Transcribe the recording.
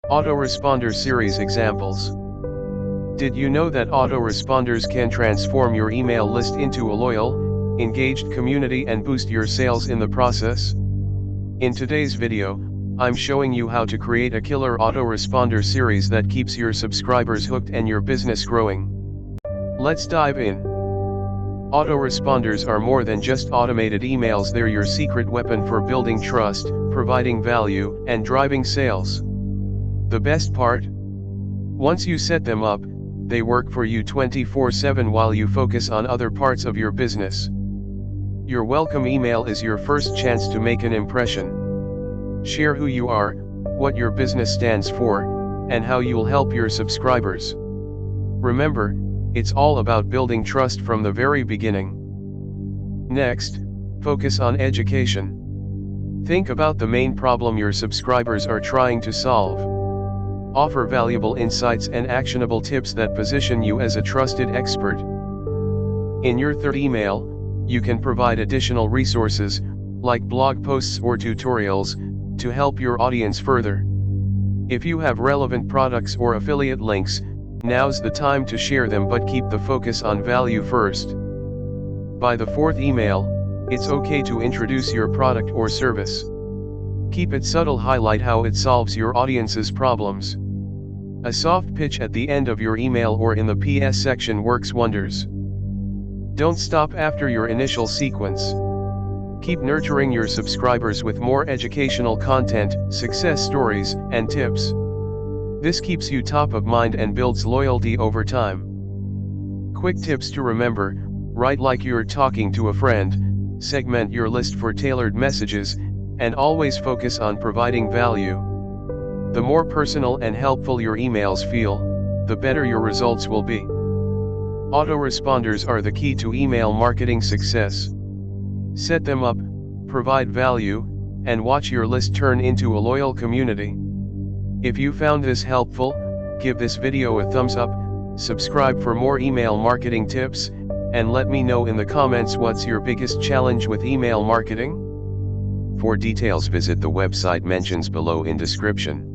Autoresponder series examples. Did you know that autoresponders can transform your email list into a loyal, engaged community and boost your sales in the process? In today's video, I'm showing you how to create a killer autoresponder series that keeps your subscribers hooked and your business growing. Let's dive in. Autoresponders are more than just automated emails, they're your secret weapon for building trust, providing value, and driving sales. The best part? Once you set them up, they work for you 24/7 while you focus on other parts of your business. Your welcome email is your first chance to make an impression. Share who you are, what your business stands for, and how you'll help your subscribers. Remember, it's all about building trust from the very beginning. Next, focus on education. Think about the main problem your subscribers are trying to solve. Offer valuable insights and actionable tips that position you as a trusted expert. In your third email, you can provide additional resources, like blog posts or tutorials, to help your audience further. If you have relevant products or affiliate links, now's the time to share them, but keep the focus on value first. By the fourth email, it's okay to introduce your product or service. Keep it subtle, highlight how it solves your audience's problems. A soft pitch at the end of your email or in the PS section works wonders. Don't stop after your initial sequence. Keep nurturing your subscribers with more educational content, success stories, and tips. This keeps you top of mind and builds loyalty over time. Quick tips to remember: write like you're talking to a friend, segment your list for tailored messages, and always focus on providing value. The more personal and helpful your emails feel, the better your results will be. Autoresponders are the key to email marketing success. Set them up, provide value, and watch your list turn into a loyal community. If you found this helpful, give this video a thumbs up, subscribe for more email marketing tips, and let me know in the comments what's your biggest challenge with email marketing. For details, visit the website mentions below in description.